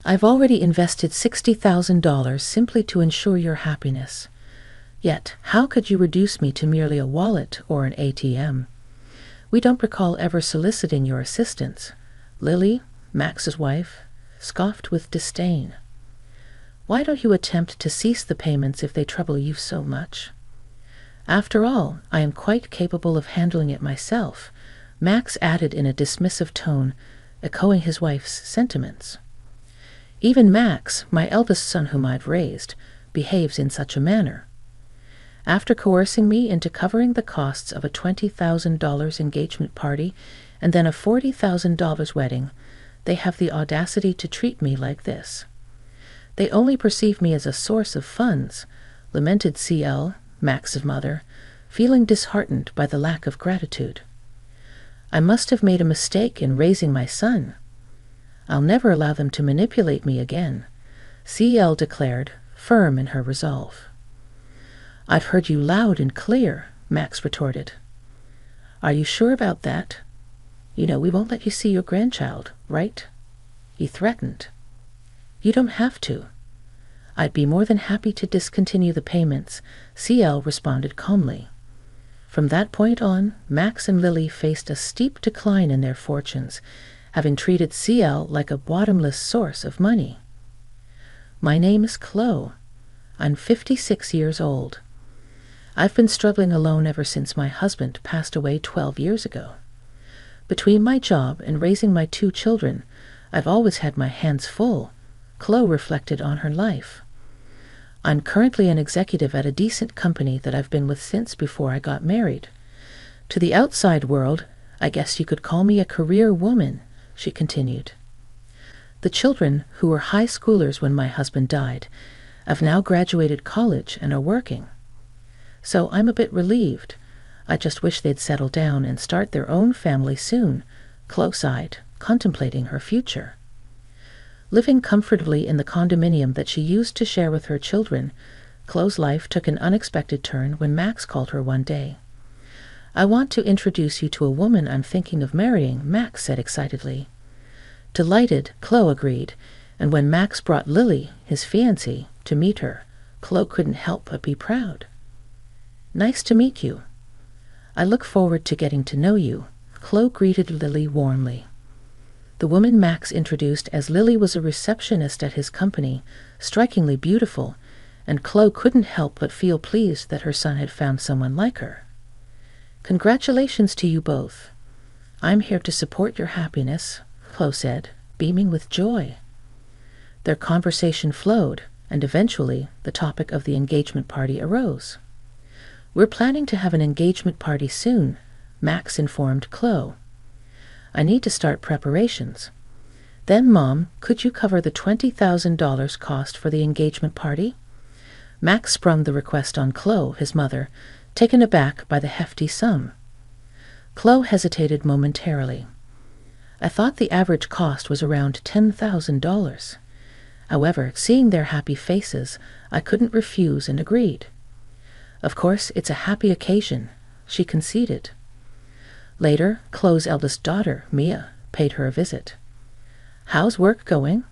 I've already invested $60,000 simply to ensure your happiness. Yet, how could you reduce me to merely a wallet or an ATM? We don't recall ever soliciting your assistance. Lily, Max's wife, scoffed with disdain. Why don't you attempt to cease the payments if they trouble you so much? After all, I am quite capable of handling it myself, Max added in a dismissive tone, echoing his wife's sentiments. Even Max, my eldest son whom I've raised, behaves in such a manner. After coercing me into covering the costs of a $20,000 engagement party and then a $40,000 wedding, they have the audacity to treat me like this. They only perceive me as a source of funds, lamented CL, Max's mother, feeling disheartened by the lack of gratitude. I must have made a mistake in raising my son. I'll never allow them to manipulate me again, CL declared, firm in her resolve. I've heard you loud and clear, Max retorted. Are you sure about that? You know we won't let you see your grandchild, right? He threatened. You don't have to. I'd be more than happy to discontinue the payments, CL responded calmly. From that point on, Max and Lily faced a steep decline in their fortunes, having treated CL like a bottomless source of money. My name is Chloe. I'm 56 years old. I've been struggling alone ever since my husband passed away 12 years ago. Between my job and raising my 2 children, I've always had my hands full, Chloe reflected on her life. I'm currently an executive at a decent company that I've been with since before I got married. To the outside world, I guess you could call me a career woman, she continued. The children, who were high schoolers when my husband died, have now graduated college and are working. So I'm a bit relieved. I just wish they'd settle down and start their own family soon, Chloe sighed, contemplating her future. Living comfortably in the condominium that she used to share with her children, Chloe's life took an unexpected turn when Max called her one day. I want to introduce you to a woman I'm thinking of marrying, Max said excitedly. Delighted, Chloe agreed, and when Max brought Lily, his fiancée, to meet her, Chloe couldn't help but be proud. Nice to meet you. I look forward to getting to know you, Chloe greeted Lily warmly. The woman Max introduced as Lily was a receptionist at his company, strikingly beautiful, and Chloe couldn't help but feel pleased that her son had found someone like her. Congratulations to you both. I'm here to support your happiness, Chloe said, beaming with joy. Their conversation flowed, and eventually the topic of the engagement party arose. We're planning to have an engagement party soon, Max informed Chloe. I need to start preparations. Then, Mom, could you cover the $20,000 cost for the engagement party? Max sprung the request on Chloe, his mother, taken aback by the hefty sum. Chloe hesitated momentarily. I thought the average cost was around $10,000. However, seeing their happy faces, I couldn't refuse and agreed. Of course, it's a happy occasion, she conceded. Later, Chloe's eldest daughter, Mia, paid her a visit. How's work going?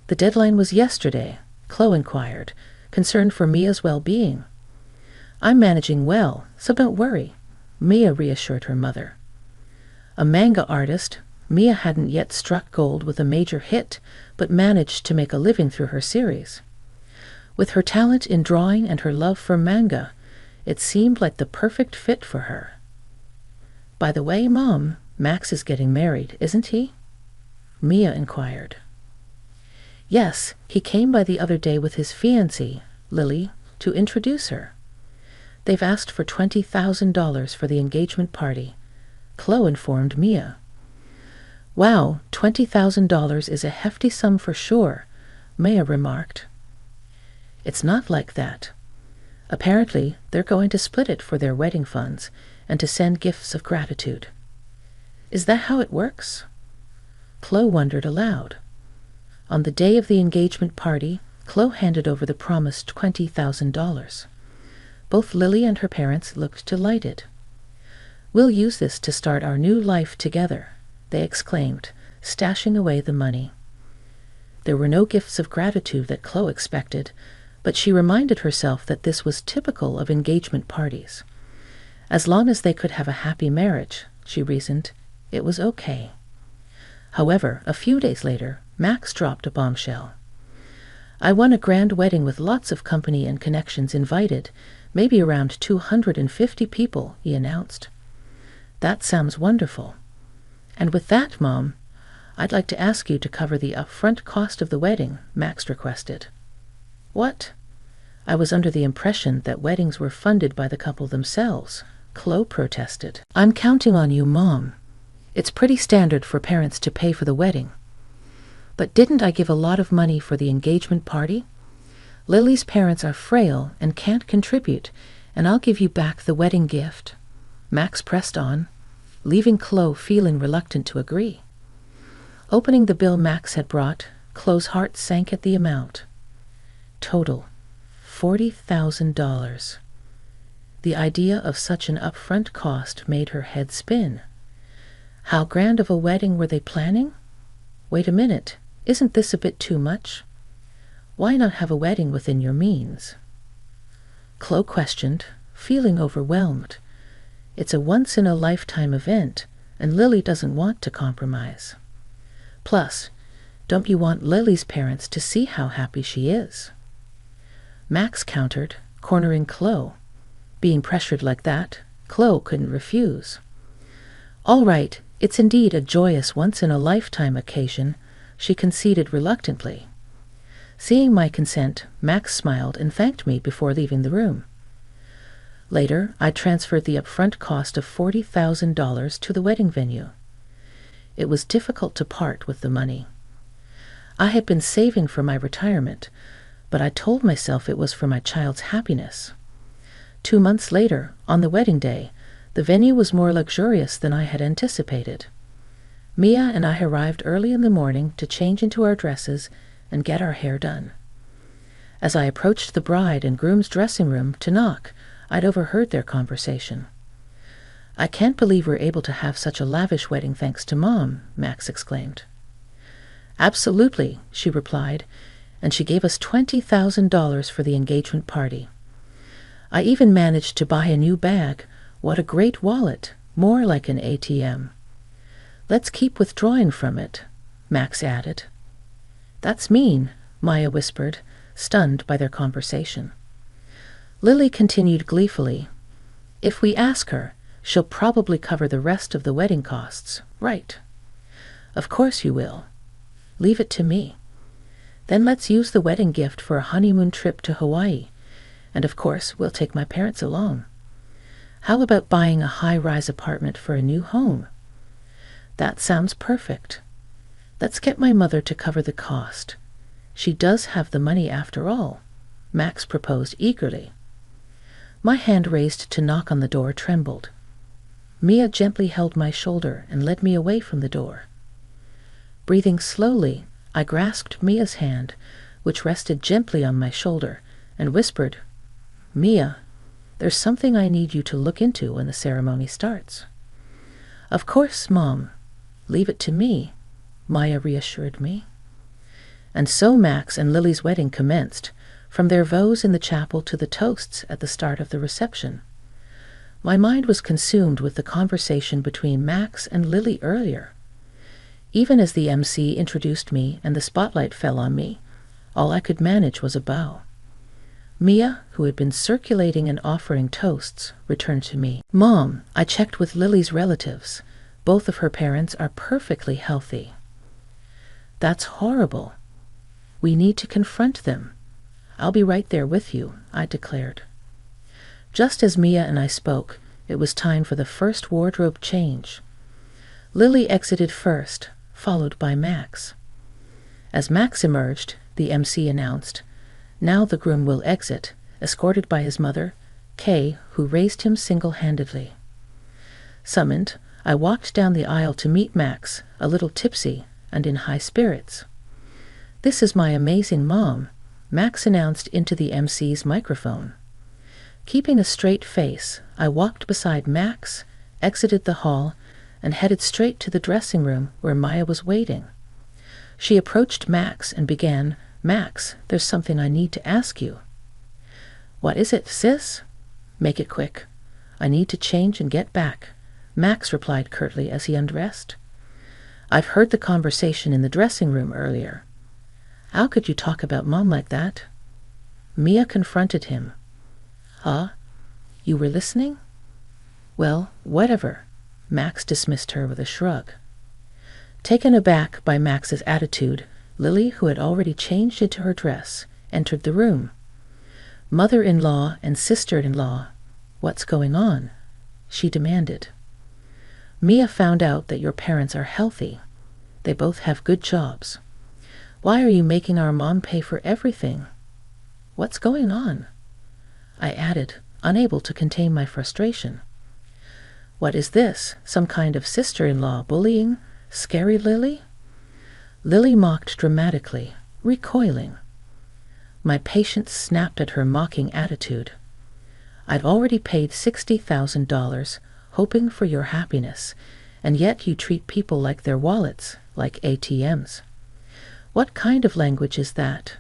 The deadline was yesterday, Chloe inquired, concerned for Mia's well-being. I'm managing well, so don't worry, Mia reassured her mother. A manga artist, Mia hadn't yet struck gold with a major hit, but managed to make a living through her series. With her talent in drawing and her love for manga, it seemed like the perfect fit for her. By the way, Mom, Max is getting married, isn't he? Mia inquired. Yes, he came by the other day with his fiancée, Lily, to introduce her. They've asked for $20,000 for the engagement party, Chloe informed Mia. Wow, $20,000 is a hefty sum for sure, Mia remarked. It's not like that. Apparently, they're going to split it for their wedding funds and to send gifts of gratitude. Is that how it works? Chloe wondered aloud. On the day of the engagement party, Chloe handed over the promised $20,000. Both Lily and her parents looked delighted. We'll use this to start our new life together, they exclaimed, stashing away the money. There were no gifts of gratitude that Chloe expected, but she reminded herself that this was typical of engagement parties. As long as they could have a happy marriage, she reasoned, it was okay. However, a few days later, Max dropped a bombshell. I won a grand wedding with lots of company and connections invited, maybe around 250 people, he announced. That sounds wonderful. And with that, Mom, I'd like to ask you to cover the upfront cost of the wedding, Max requested. What? I was under the impression that weddings were funded by the couple themselves, Chloe protested. I'm counting on you, Mom. It's pretty standard for parents to pay for the wedding. But didn't I give a lot of money for the engagement party? Lily's parents are frail and can't contribute, and I'll give you back the wedding gift. Max pressed on, leaving Chloe feeling reluctant to agree. Opening the bill Max had brought, Chloe's heart sank at the amount. Total, $40,000. The idea of such an upfront cost made her head spin. How grand of a wedding were they planning? Wait a minute, isn't this a bit too much? Why not have a wedding within your means? Chloe questioned, feeling overwhelmed. It's a once-in-a-lifetime event, and Lily doesn't want to compromise. Plus, don't you want Lily's parents to see how happy she is? Max countered, cornering Chloe. Being pressured like that, Chloe couldn't refuse. All right, it's indeed a joyous once-in-a-lifetime occasion, she conceded reluctantly. Seeing my consent, Max smiled and thanked me before leaving the room. Later, I transferred the upfront cost of $40,000 to the wedding venue. It was difficult to part with the money. I had been saving for my retirement, but I told myself it was for my child's happiness. 2 months later, on the wedding day, the venue was more luxurious than I had anticipated. Mia and I arrived early in the morning to change into our dresses and get our hair done. As I approached the bride and groom's dressing room to knock, I'd overheard their conversation. I can't believe we're able to have such a lavish wedding thanks to Mom, Max exclaimed. Absolutely, she replied, and she gave us $20,000 for the engagement party. I even managed to buy a new bag. What a great wallet, more like an ATM. Let's keep withdrawing from it, Max added. That's mean, Maya whispered, stunned by their conversation. Lily continued gleefully. If we ask her, she'll probably cover the rest of the wedding costs, right? Of course you will. Leave it to me. Then let's use the wedding gift for a honeymoon trip to Hawaii. And of course, we'll take my parents along. How about buying a high-rise apartment for a new home? That sounds perfect. Let's get my mother to cover the cost. She does have the money after all, Max proposed eagerly. My hand raised to knock on the door trembled. Mia gently held my shoulder and led me away from the door. Breathing slowly, I grasped Mia's hand, which rested gently on my shoulder, and whispered, Mia, there's something I need you to look into when the ceremony starts. Of course, Mom. Leave it to me, Maya reassured me. And so Max and Lily's wedding commenced, from their vows in the chapel to the toasts at the start of the reception. My mind was consumed with the conversation between Max and Lily earlier. Even as the MC introduced me and the spotlight fell on me, all I could manage was a bow. Mia, who had been circulating and offering toasts, returned to me. Mom, I checked with Lily's relatives. Both of her parents are perfectly healthy. That's horrible. We need to confront them. I'll be right there with you, I declared. Just as Mia and I spoke, it was time for the first wardrobe change. Lily exited first, followed by Max. As Max emerged, the MC announced, Now the groom will exit, escorted by his mother, Kay, who raised him single-handedly. Summoned, I walked down the aisle to meet Max, a little tipsy and in high spirits. This is my amazing mom, Max announced into the MC's microphone. Keeping a straight face, I walked beside Max, exited the hall, and headed straight to the dressing room where Maya was waiting. She approached Max and began, "Max, there's something I need to ask you." "What is it, sis?" "Make it quick. I need to change and get back," Max replied curtly as he undressed. "I've heard the conversation in the dressing room earlier." "How could you talk about Mom like that?" Mia confronted him. "Huh? You were listening?" "Well, whatever." Max dismissed her with a shrug. Taken aback by Max's attitude, Lily, who had already changed into her dress, entered the room. "Mother-in-law and sister-in-law, what's going on?" she demanded. "Mia found out that your parents are healthy. They both have good jobs. Why are you making our mom pay for everything? What's going on?" I added, unable to contain my frustration. "What is this? Some kind of sister-in-law bullying? Scary Lily?" Lily mocked dramatically, recoiling. My patience snapped at her mocking attitude. "I've already paid $60,000, hoping for your happiness, and yet you treat people like their wallets, like ATMs. What kind of language is that?"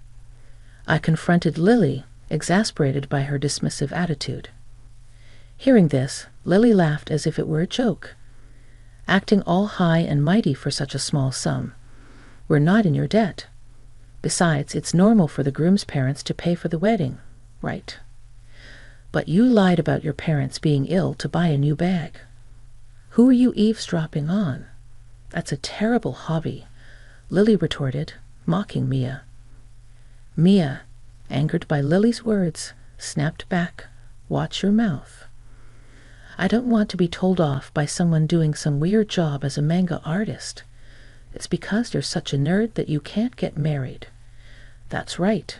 I confronted Lily, exasperated by her dismissive attitude. Hearing this, Lily laughed as if it were a joke. "Acting all high and mighty for such a small sum. We're not in your debt. Besides, it's normal for the groom's parents to pay for the wedding, right? But you lied about your parents being ill to buy a new bag. Who are you eavesdropping on? That's a terrible hobby," Lily retorted, mocking Mia. Mia, angered by Lily's words, snapped back, "Watch your mouth. I don't want to be told off by someone doing some weird job as a manga artist. It's because you're such a nerd that you can't get married. That's right.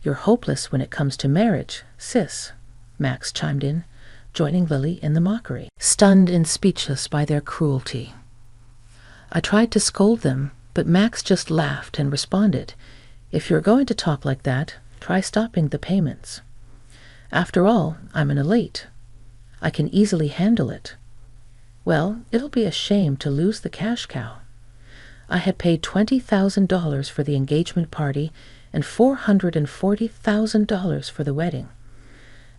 You're hopeless when it comes to marriage, sis," Max chimed in, joining Lily in the mockery, stunned and speechless by their cruelty. I tried to scold them, but Max just laughed and responded, "If you're going to talk like that, try stopping the payments. After all, I'm an elite. I can easily handle it. Well, it'll be a shame to lose the cash cow. I had paid $20,000 for the engagement party and $440,000 for the wedding.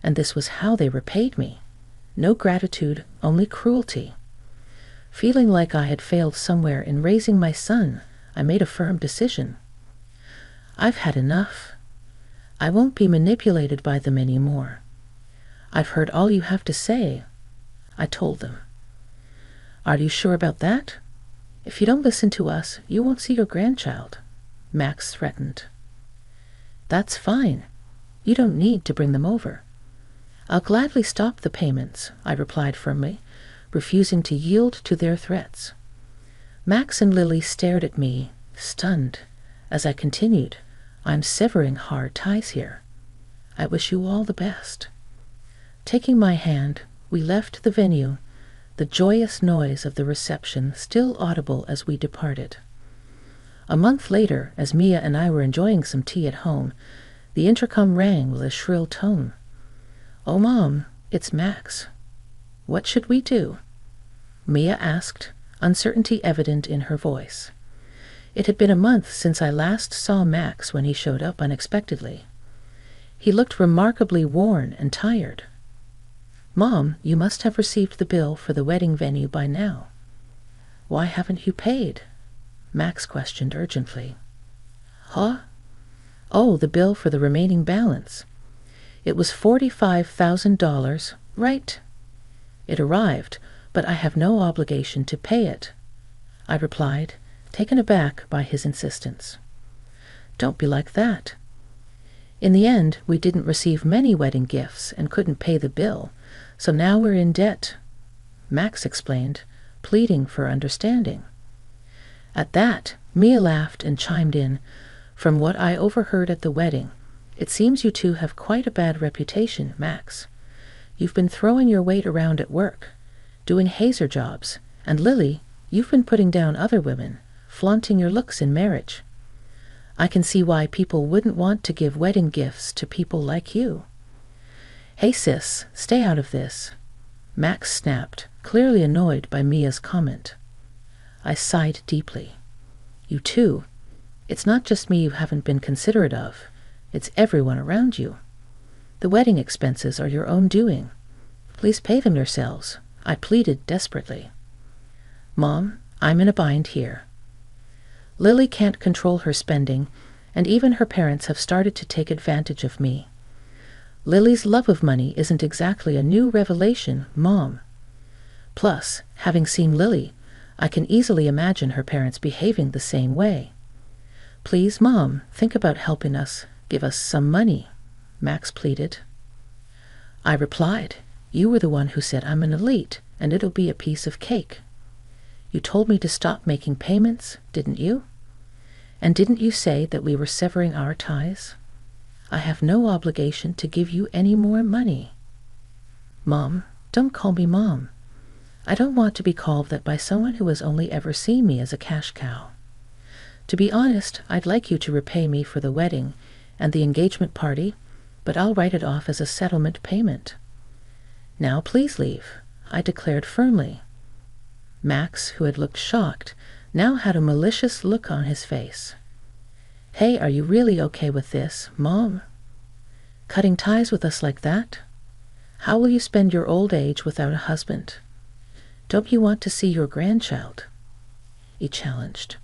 And this was how they repaid me. No gratitude, only cruelty. Feeling like I had failed somewhere in raising my son, I made a firm decision. I've had enough. I won't be manipulated by them anymore. I've heard all you have to say," I told them. "Are you sure about that? If you don't listen to us, you won't see your grandchild," Max threatened. "That's fine. You don't need to bring them over. I'll gladly stop the payments," I replied firmly, refusing to yield to their threats. Max and Lily stared at me, stunned, as I continued, "I'm severing hard ties here. I wish you all the best." Taking my hand, we left the venue, the joyous noise of the reception still audible as we departed. A month later, as Mia and I were enjoying some tea at home, the intercom rang with a shrill tone. "Oh, Mom, it's Max. What should we do?" Mia asked, uncertainty evident in her voice. It had been a month since I last saw Max when he showed up unexpectedly. He looked remarkably worn and tired. "Mom, you must have received the bill for the wedding venue by now." "Why haven't you paid?" Max questioned urgently. "Huh? Oh, the bill for the remaining balance. It was $45,000, right? It arrived, but I have no obligation to pay it," I replied, taken aback by his insistence. "Don't be like that. In the end, we didn't receive many wedding gifts and couldn't pay the bill, so now we're in debt," Max explained, pleading for understanding. At that, Mia laughed and chimed in, "From what I overheard at the wedding, it seems you two have quite a bad reputation, Max. You've been throwing your weight around at work, doing hazer jobs, and Lily, you've been putting down other women, flaunting your looks in marriage. I can see why people wouldn't want to give wedding gifts to people like you." "Hey sis, stay out of this," Max snapped, clearly annoyed by Mia's comment. I sighed deeply. You too. It's not just me you haven't been considerate of. It's everyone around you. The wedding expenses are your own doing. Please pay them yourselves, I pleaded desperately. Mom, I'm in a bind here. Lily can't control her spending, and even her parents have started to take advantage of me. Lily's love of money isn't exactly a new revelation, Mom. Plus, having seen Lily, I can easily imagine her parents behaving the same way. Please, Mom, think about helping us. Give us some money, Max pleaded. I replied, you were the one who said I'm an elite, and it'll be a piece of cake. You told me to stop making payments, didn't you? And didn't you say that we were severing our ties? I have no obligation to give you any more money. Mom, don't call me Mom. I don't want to be called that by someone who has only ever seen me as a cash cow. To be honest, I'd like you to repay me for the wedding and the engagement party, but I'll write it off as a settlement payment. Now please leave, I declared firmly. Max, who had looked shocked, now had a malicious look on his face. Hey, are you really okay with this, Mom? Cutting ties with us like that? How will you spend your old age without a husband? Don't you want to see your grandchild? He challenged.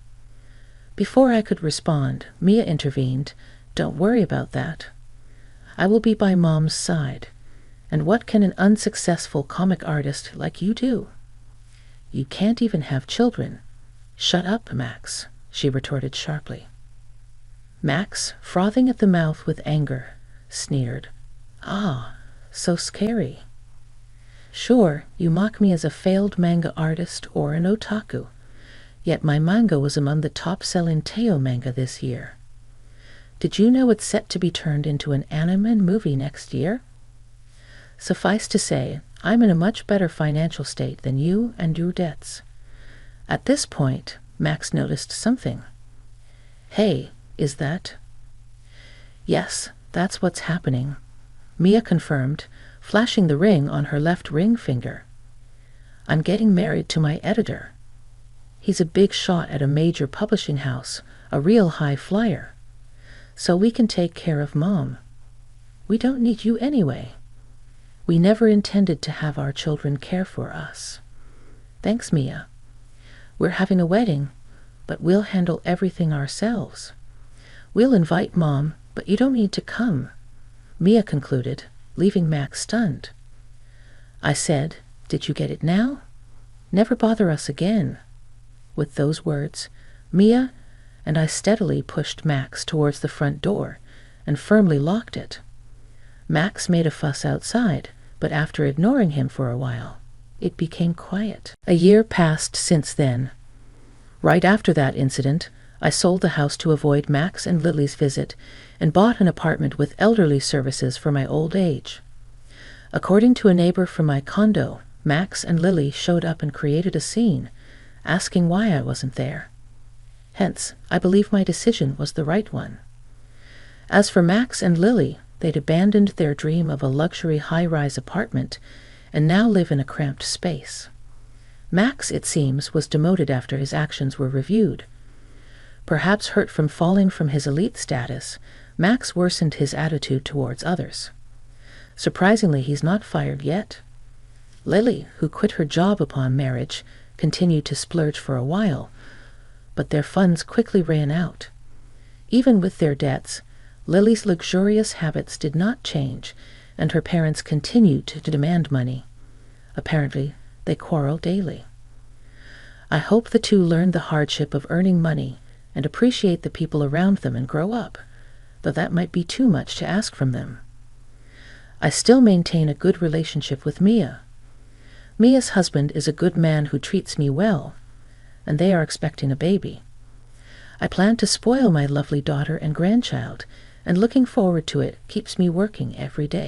Before I could respond, Mia intervened. Don't worry about that. I will be by Mom's side. And what can an unsuccessful comic artist like you do? You can't even have children. Shut up, Max, she retorted sharply. Max, frothing at the mouth with anger, sneered. Ah, so scary. Sure, you mock me as a failed manga artist or an otaku, yet my manga was among the top-selling Teo manga this year. Did you know it's set to be turned into an anime movie next year? Suffice to say, I'm in a much better financial state than you and your debts. At this point, Max noticed something. Hey, is that? Yes, that's what's happening, Mia confirmed, flashing the ring on her left ring finger. I'm getting married to my editor. He's a big shot at a major publishing house, a real high flyer. So we can take care of Mom. We don't need you anyway. We never intended to have our children care for us. Thanks, Mia. We're having a wedding, but we'll handle everything ourselves. We'll invite Mom, but you don't need to come, Mia concluded, leaving Max stunned. I said, did you get it now? Never bother us again. With those words, Mia and I steadily pushed Max towards the front door and firmly locked it. Max made a fuss outside, but after ignoring him for a while, it became quiet. A year passed since then. Right after that incident, I sold the house to avoid Max and Lily's visit and bought an apartment with elderly services for my old age. According to a neighbor from my condo, Max and Lily showed up and created a scene, asking why I wasn't there. Hence, I believe my decision was the right one. As for Max and Lily, they'd abandoned their dream of a luxury high-rise apartment and now live in a cramped space. Max, it seems, was demoted after his actions were reviewed. Perhaps hurt from falling from his elite status, Max worsened his attitude towards others. Surprisingly, he's not fired yet. Lily, who quit her job upon marriage, continued to splurge for a while, but their funds quickly ran out. Even with their debts, Lily's luxurious habits did not change, and her parents continued to demand money. Apparently, they quarrel daily. I hope the two learn the hardship of earning money and appreciate the people around them and grow up, though that might be too much to ask from them. I still maintain a good relationship with Mia. Mia's husband is a good man who treats me well, and they are expecting a baby. I plan to spoil my lovely daughter and grandchild, and looking forward to it keeps me working every day.